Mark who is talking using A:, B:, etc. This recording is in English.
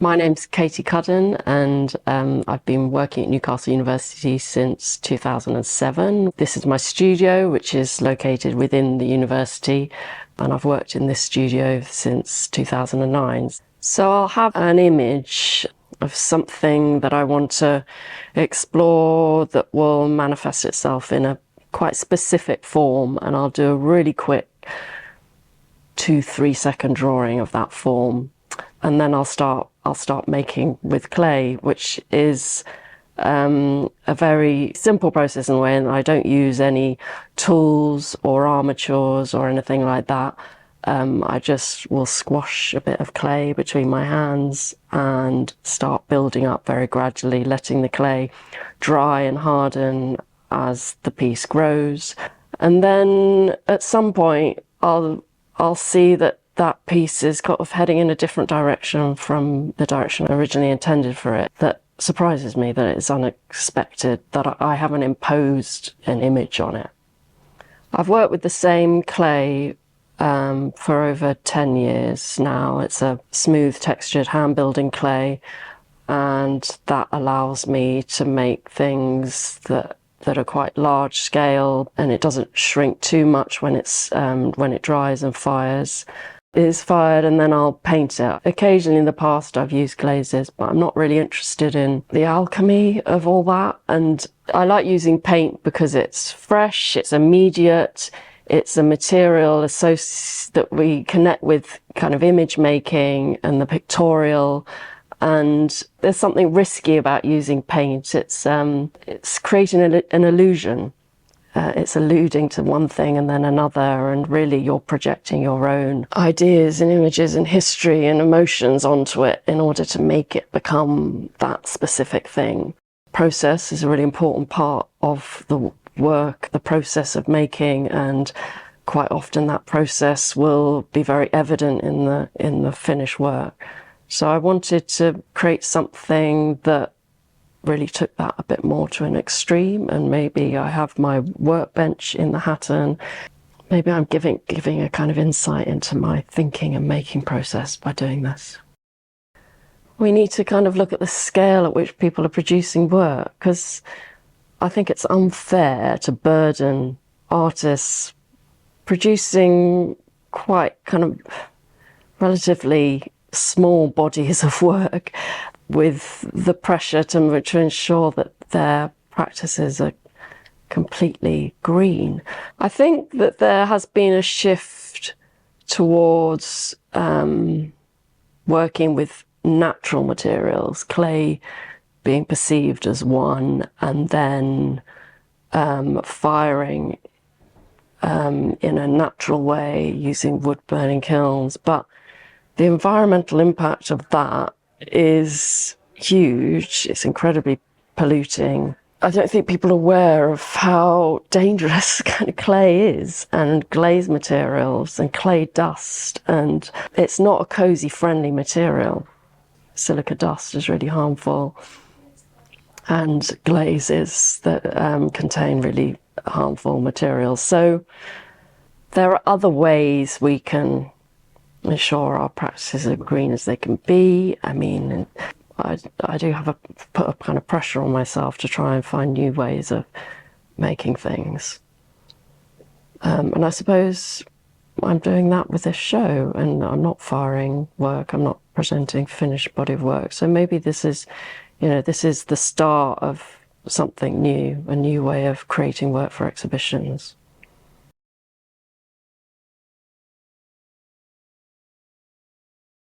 A: My name's Katie Cuddon, and I've been working at Newcastle University since 2007. This is my studio, which is located within the university, and I've worked in this studio since 2009. So I'll have an image of something that I want to explore that will manifest itself in a quite specific form, and I'll do a really quick 2-3 second drawing of that form. And then I'll start making with clay, which is a very simple process in a way, and I don't use any tools or armatures or anything like that. I just will squash a bit of clay between my hands and start building up very gradually, letting the clay dry and harden as the piece grows. And then at some point I'll see that piece is kind of heading in a different direction from the direction I originally intended for it. That surprises me, that it's unexpected, that I haven't imposed an image on it. I've worked with the same clay for over 10 years now. It's a smooth textured hand building clay, and that allows me to make things that are quite large scale, and it doesn't shrink too much when it dries and fires. It is fired, and then I'll paint it. Occasionally in the past I've used glazes, but I'm not really interested in the alchemy of all that. And I like using paint because it's fresh, it's immediate, it's a material that we connect with kind of image making and the pictorial. And there's something risky about using paint. It's creating an illusion. It's alluding to one thing and then another, and really you're projecting your own ideas and images and history and emotions onto it in order to make it become that specific thing. Process is a really important part of the work, the process of making, and quite often that process will be very evident in the finished work. So I wanted to create something that really took that a bit more to an extreme, and maybe I have my workbench in the Hatton. Maybe I'm giving a kind of insight into my thinking and making process by doing this. We need to kind of look at the scale at which people are producing work, because I think it's unfair to burden artists producing quite kind of relatively small bodies of work with the pressure to ensure that their practices are completely green. I think that there has been a shift towards working with natural materials, clay being perceived as one, and then firing in a natural way using wood burning kilns. But the environmental impact of that is huge. It's incredibly polluting. I don't think people are aware of how dangerous kind of clay is, and glaze materials and clay dust, and it's not a cozy friendly material. Silica dust is really harmful, and glazes that contain really harmful materials. So there are other ways we can ensure our practices are green as they can be. I mean, I do have put a kind of pressure on myself to try and find new ways of making things. And I suppose I'm doing that with this show, and I'm not firing work, I'm not presenting finished body of work. So maybe this is the start of something new, a new way of creating work for exhibitions.